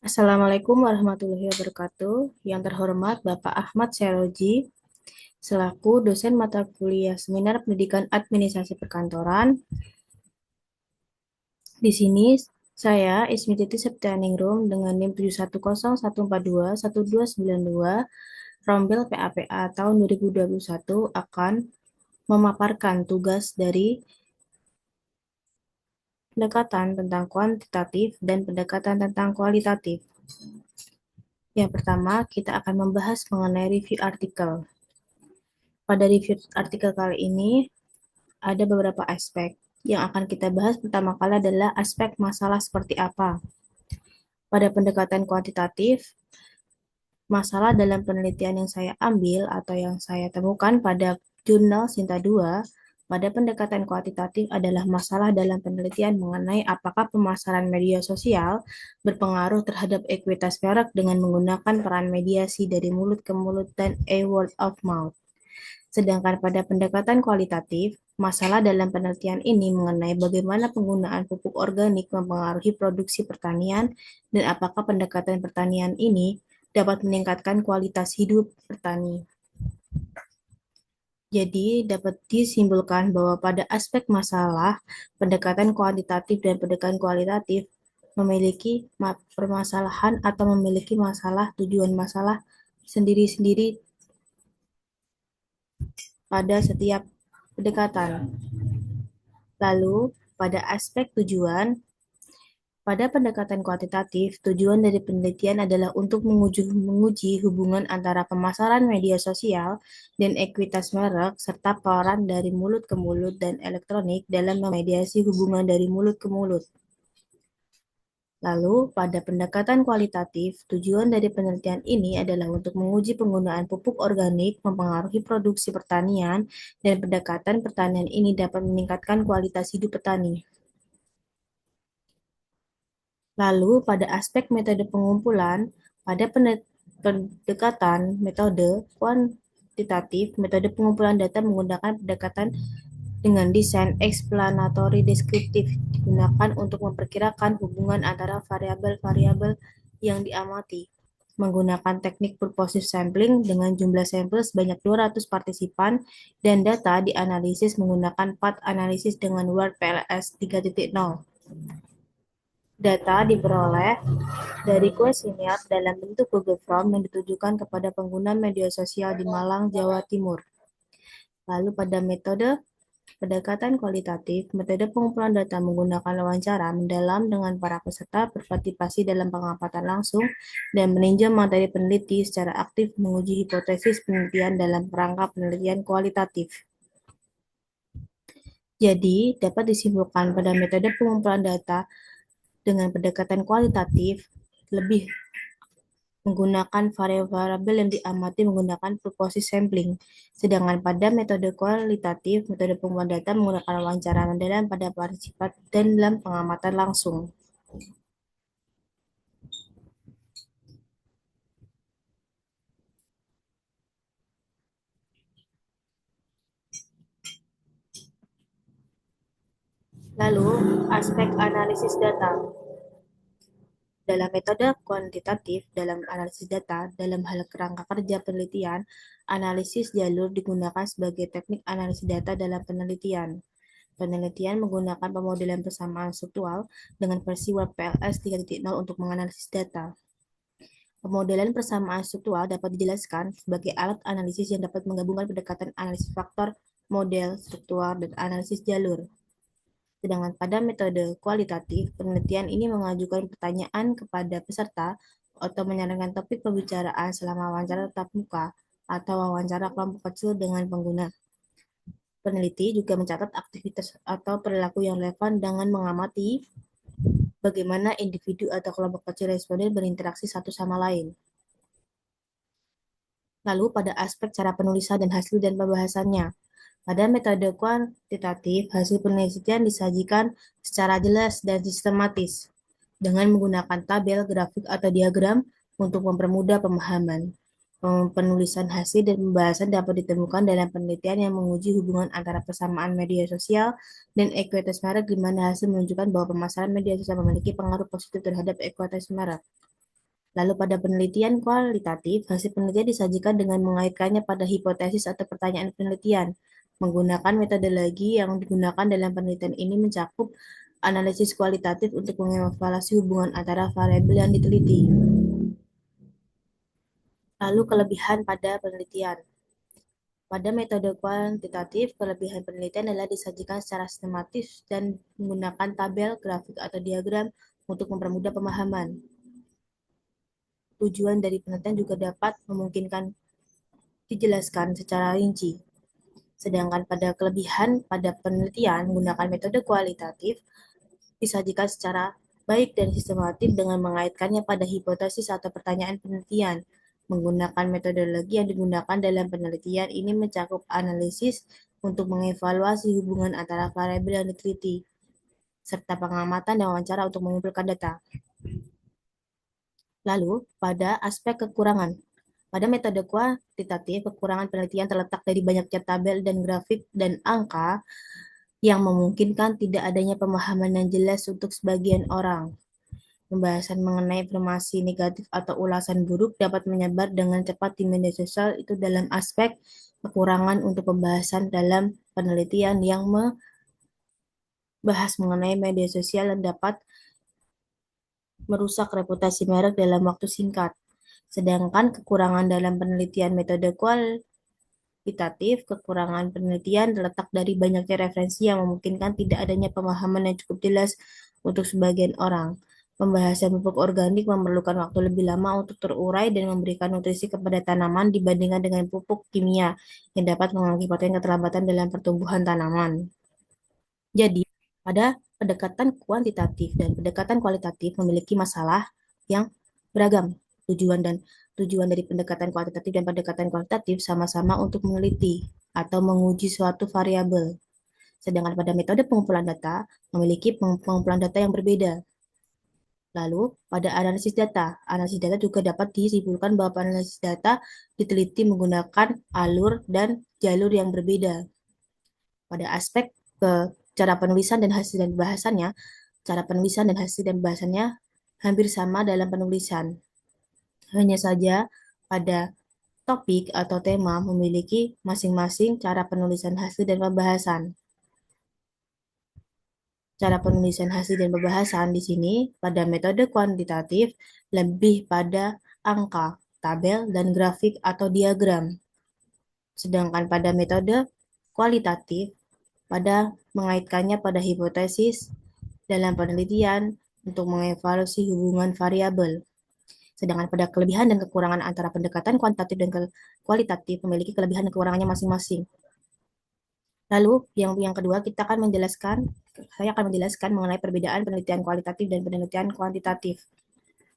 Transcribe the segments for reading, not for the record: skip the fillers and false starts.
Assalamualaikum warahmatullahi wabarakatuh. Yang terhormat Bapak Ahmad Seroji, selaku dosen mata kuliah Seminar Pendidikan Administrasi Perkantoran. Di sini saya Ismi Titi Septianingrum dengan NIM 71014212292 Rombel PAPA tahun 2021 akan memaparkan tugas dari pendekatan tentang kuantitatif dan pendekatan tentang kualitatif. Yang pertama, kita akan membahas mengenai review artikel. Pada review artikel kali ini ada beberapa aspek. Yang akan kita bahas pertama kali adalah aspek masalah seperti apa. Pada pendekatan kuantitatif, masalah dalam penelitian yang saya ambil atau yang saya temukan pada jurnal Sinta 2 pada pendekatan kuantitatif adalah masalah dalam penelitian mengenai apakah pemasaran media sosial berpengaruh terhadap ekuitas merek dengan menggunakan peran mediasi dari mulut ke mulut dan word of mouth. Sedangkan pada pendekatan kualitatif, masalah dalam penelitian ini mengenai bagaimana penggunaan pupuk organik mempengaruhi produksi pertanian dan apakah pendekatan pertanian ini dapat meningkatkan kualitas hidup petani. Jadi, dapat disimpulkan bahwa pada aspek masalah, pendekatan kuantitatif dan pendekatan kualitatif memiliki permasalahan atau memiliki masalah tujuan masalah sendiri-sendiri pada setiap pendekatan. Lalu, pada aspek tujuan, pada pendekatan kuantitatif, tujuan dari penelitian adalah untuk menguji hubungan antara pemasaran media sosial dan ekuitas merek, serta peran dari mulut ke mulut dan elektronik dalam memediasi hubungan dari mulut ke mulut. Lalu, pada pendekatan kualitatif, tujuan dari penelitian ini adalah untuk menguji penggunaan pupuk organik mempengaruhi produksi pertanian dan pendekatan pertanian ini dapat meningkatkan kualitas hidup petani. Lalu, pada aspek metode pengumpulan, pada pendekatan metode kuantitatif, metode pengumpulan data menggunakan pendekatan dengan desain explanatory deskriptif digunakan untuk memperkirakan hubungan antara variabel-variabel yang diamati. Menggunakan teknik purposive sampling dengan jumlah sampel sebanyak 200 partisipan dan data dianalisis menggunakan path analysis dengan Word PLS 3.0. Data diperoleh dari kuesioner dalam bentuk Google Form yang ditujukan kepada pengguna media sosial di Malang, Jawa Timur. Lalu pada metode pendekatan kualitatif, metode pengumpulan data menggunakan wawancara mendalam dengan para peserta berpartisipasi dalam pengamatan langsung dan meninjau materi peneliti secara aktif menguji hipotesis penelitian dalam kerangka penelitian kualitatif. Jadi, dapat disimpulkan pada metode pengumpulan data dengan pendekatan kualitatif lebih menggunakan variabel yang diamati menggunakan purposive sampling. Sedangkan pada metode kualitatif, metode pengumpulan data menggunakan wawancara mendalam pada partisipan dan dalam pengamatan langsung. Lalu, aspek analisis data. Dalam metode kuantitatif, dalam analisis data, dalam hal kerangka kerja penelitian, analisis jalur digunakan sebagai teknik analisis data dalam penelitian. Penelitian menggunakan pemodelan persamaan struktural dengan versi WordPLS 3.0 untuk menganalisis data. Pemodelan persamaan struktural dapat dijelaskan sebagai alat analisis yang dapat menggabungkan pendekatan analisis faktor, model, struktural, dan analisis jalur. Sedangkan pada metode kualitatif, penelitian ini mengajukan pertanyaan kepada peserta atau menyarankan topik pembicaraan selama wawancara tatap muka atau wawancara kelompok kecil dengan pengguna. Peneliti juga mencatat aktivitas atau perilaku yang relevan dengan mengamati bagaimana individu atau kelompok kecil responden berinteraksi satu sama lain. Lalu pada aspek cara penulisan dan hasil dan pembahasannya. Pada metode kuantitatif, hasil penelitian disajikan secara jelas dan sistematis dengan menggunakan tabel, grafik, atau diagram untuk mempermudah pemahaman. Penulisan hasil dan pembahasan dapat ditemukan dalam penelitian yang menguji hubungan antara persamaan media sosial dan ekuitas merek di mana hasil menunjukkan bahwa pemasaran media sosial memiliki pengaruh positif terhadap ekuitas merek. Lalu pada penelitian kualitatif, hasil penelitian disajikan dengan mengaitkannya pada hipotesis atau pertanyaan penelitian. Menggunakan metodologi yang digunakan dalam penelitian ini mencakup analisis kualitatif untuk mengevaluasi hubungan antara variabel yang diteliti. Lalu kelebihan pada penelitian. Pada metode kuantitatif, kelebihan penelitian adalah disajikan secara sistematis dan menggunakan tabel, grafik, atau diagram untuk mempermudah pemahaman. Tujuan dari penelitian juga dapat memungkinkan dijelaskan secara rinci. Sedangkan pada kelebihan pada penelitian menggunakan metode kualitatif disajikan secara baik dan sistematis dengan mengaitkannya pada hipotesis atau pertanyaan penelitian. Menggunakan metodologi yang digunakan dalam penelitian ini mencakup analisis untuk mengevaluasi hubungan antara variabel yang diteliti, serta pengamatan dan wawancara untuk mengumpulkan data. Lalu, pada aspek kekurangan. Pada metode kuantitatif, kekurangan penelitian terletak dari banyaknya tabel dan grafik dan angka yang memungkinkan tidak adanya pemahaman yang jelas untuk sebagian orang. Pembahasan mengenai informasi negatif atau ulasan buruk dapat menyebar dengan cepat di media sosial itu dalam aspek kekurangan untuk pembahasan dalam penelitian yang membahas mengenai media sosial dan dapat merusak reputasi merek dalam waktu singkat. Sedangkan kekurangan dalam penelitian metode kualitatif, kekurangan penelitian terletak dari banyaknya referensi yang memungkinkan tidak adanya pemahaman yang cukup jelas untuk sebagian orang. Pembahasan pupuk organik memerlukan waktu lebih lama untuk terurai dan memberikan nutrisi kepada tanaman dibandingkan dengan pupuk kimia yang dapat mengakibatkan keterlambatan dalam pertumbuhan tanaman. Jadi, pada pendekatan kuantitatif dan pendekatan kualitatif memiliki masalah yang beragam. Tujuan dari pendekatan kuantitatif dan pendekatan kualitatif sama-sama untuk meneliti atau menguji suatu variabel. Sedangkan pada metode pengumpulan data memiliki pengumpulan data yang berbeda. Lalu, pada analisis data juga dapat disimpulkan bahwa analisis data diteliti menggunakan alur dan jalur yang berbeda. Pada aspek ke cara penulisan dan hasil dan bahasannya, cara penulisan dan hasil dan bahasannya hampir sama dalam penulisan. Hanya saja pada topik atau tema memiliki masing-masing cara penulisan hasil dan pembahasan. Cara penulisan hasil dan pembahasan di sini pada metode kuantitatif lebih pada angka, tabel, dan grafik atau diagram. Sedangkan pada metode kualitatif pada mengaitkannya pada hipotesis dalam penelitian untuk mengevaluasi hubungan variabel. Sedangkan pada kelebihan dan kekurangan antara pendekatan kuantitatif dan kualitatif memiliki kelebihan dan kekurangannya masing-masing. Lalu yang kedua saya akan menjelaskan mengenai perbedaan penelitian kualitatif dan penelitian kuantitatif.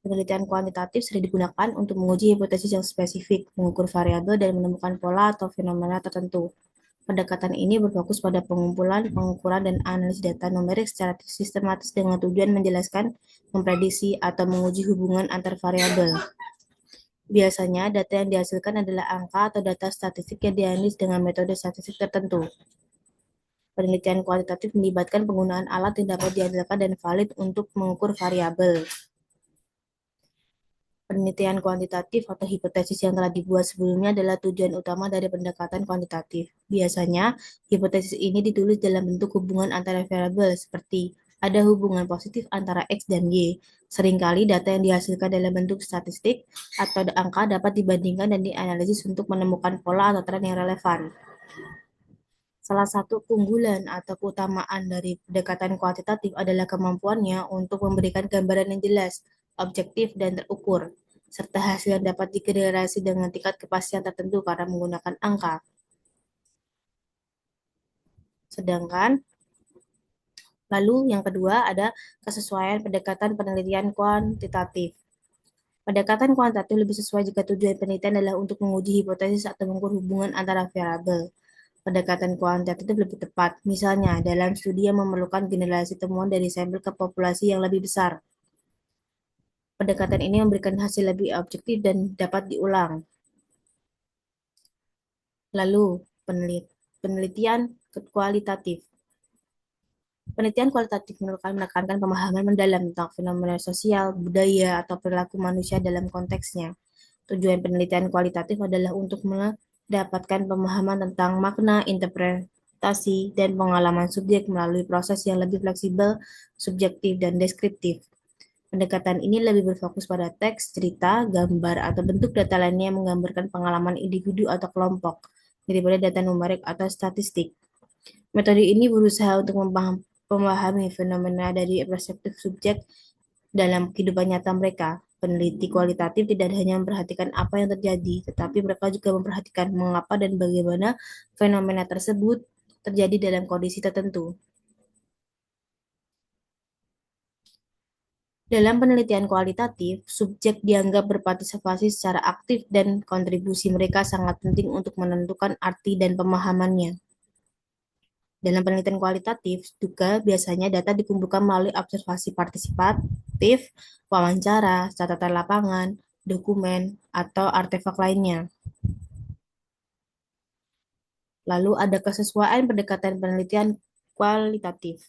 Penelitian kuantitatif sering digunakan untuk menguji hipotesis yang spesifik, mengukur variabel, dan menemukan pola atau fenomena tertentu. Pendekatan ini berfokus pada pengumpulan, pengukuran, dan analisis data numerik secara sistematis dengan tujuan menjelaskan, memprediksi, atau menguji hubungan antar variabel. Biasanya, data yang dihasilkan adalah angka atau data statistik yang dianalisis dengan metode statistik tertentu. Penelitian kualitatif melibatkan penggunaan alat yang dapat diandalkan dan valid untuk mengukur variabel. Penelitian kuantitatif atau hipotesis yang telah dibuat sebelumnya adalah tujuan utama dari pendekatan kuantitatif. Biasanya, hipotesis ini ditulis dalam bentuk hubungan antara variabel seperti ada hubungan positif antara X dan Y. Seringkali data yang dihasilkan dalam bentuk statistik atau angka dapat dibandingkan dan dianalisis untuk menemukan pola atau tren yang relevan. Salah satu keunggulan atau keutamaan dari pendekatan kuantitatif adalah kemampuannya untuk memberikan gambaran yang jelas, objektif, dan terukur, serta hasil yang dapat digenerasi dengan tingkat kepastian tertentu karena menggunakan angka. Sedangkan, lalu yang kedua ada kesesuaian pendekatan penelitian kuantitatif. Pendekatan kuantitatif lebih sesuai jika tujuan penelitian adalah untuk menguji hipotesis atau mengukur hubungan antara variabel. Pendekatan kuantitatif lebih tepat, misalnya dalam studi yang memerlukan generasi temuan dari sampel ke populasi yang lebih besar. Pendekatan ini memberikan hasil lebih objektif dan dapat diulang. Lalu, penelitian kualitatif. Penelitian kualitatif menekankan pemahaman mendalam tentang fenomena sosial, budaya, atau perilaku manusia dalam konteksnya. Tujuan penelitian kualitatif adalah untuk mendapatkan pemahaman tentang makna, interpretasi, dan pengalaman subjek melalui proses yang lebih fleksibel, subjektif, dan deskriptif. Pendekatan ini lebih berfokus pada teks, cerita, gambar, atau bentuk data lainnya yang menggambarkan pengalaman individu atau kelompok, daripada data numerik atau statistik. Metode ini berusaha untuk memahami fenomena dari perspektif subjek dalam kehidupan nyata mereka. Peneliti kualitatif tidak hanya memperhatikan apa yang terjadi, tetapi mereka juga memperhatikan mengapa dan bagaimana fenomena tersebut terjadi dalam kondisi tertentu. Dalam penelitian kualitatif, subjek dianggap berpartisipasi secara aktif dan kontribusi mereka sangat penting untuk menentukan arti dan pemahamannya. Dalam penelitian kualitatif juga biasanya data dikumpulkan melalui observasi partisipatif, wawancara, catatan lapangan, dokumen, atau artefak lainnya. Lalu ada kesesuaian pendekatan penelitian kualitatif.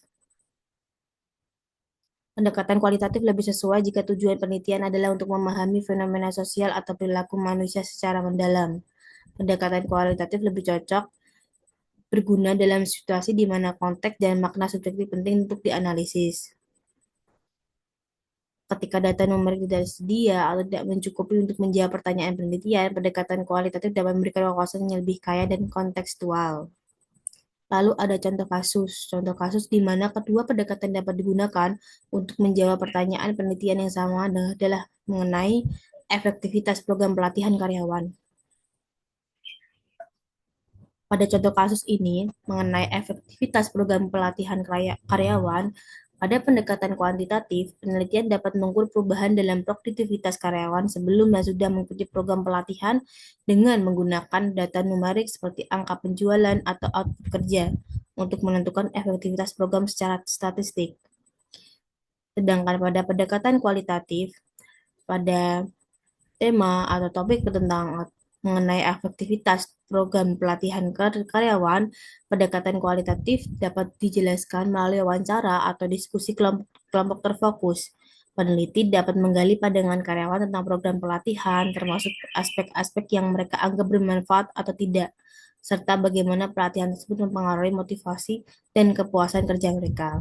Pendekatan kualitatif lebih sesuai jika tujuan penelitian adalah untuk memahami fenomena sosial atau perilaku manusia secara mendalam. Pendekatan kualitatif lebih cocok berguna dalam situasi di mana konteks dan makna subjektif penting untuk dianalisis. Ketika data numerik tidak tersedia atau tidak mencukupi untuk menjawab pertanyaan penelitian, pendekatan kualitatif dapat memberikan wawasan yang lebih kaya dan kontekstual. Lalu ada contoh kasus. Contoh kasus di mana kedua pendekatan dapat digunakan untuk menjawab pertanyaan penelitian yang sama adalah mengenai efektivitas program pelatihan karyawan. Pada contoh kasus ini, mengenai efektivitas program pelatihan karyawan, pada pendekatan kuantitatif, penelitian dapat mengukur perubahan dalam produktivitas karyawan sebelum dan sudah mengikuti program pelatihan dengan menggunakan data numerik seperti angka penjualan atau output kerja untuk menentukan efektivitas program secara statistik. Sedangkan pada pendekatan kualitatif, pada tema atau topik tentang mengenai efektivitas program pelatihan karyawan, pendekatan kualitatif dapat dijelaskan melalui wawancara atau diskusi kelompok terfokus. Peneliti dapat menggali pandangan karyawan tentang program pelatihan, termasuk aspek-aspek yang mereka anggap bermanfaat atau tidak, serta bagaimana pelatihan tersebut mempengaruhi motivasi dan kepuasan kerja mereka.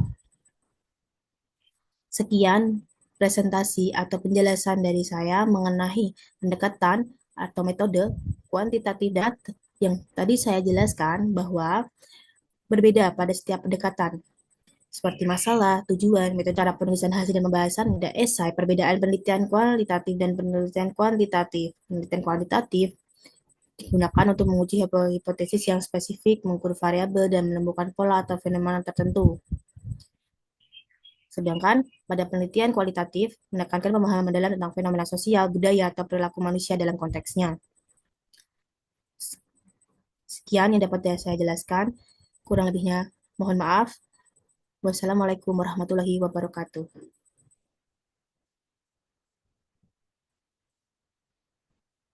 Sekian presentasi atau penjelasan dari saya mengenai pendekatan atau metode kuantitatif data yang tadi saya jelaskan bahwa berbeda pada setiap pendekatan, seperti masalah, tujuan, metode cara penulisan hasil dan pembahasan, ada esai, perbedaan penelitian kualitatif dan penelitian kuantitatif. Penelitian kuantitatif digunakan untuk menguji hipotesis yang spesifik, mengukur variabel, dan menemukan pola atau fenomena tertentu. Sedangkan pada penelitian kualitatif menekankan pemahaman mendalam tentang fenomena sosial, budaya, atau perilaku manusia dalam konteksnya. Sekian yang dapat saya jelaskan. Kurang lebihnya mohon maaf. Wassalamualaikum warahmatullahi wabarakatuh.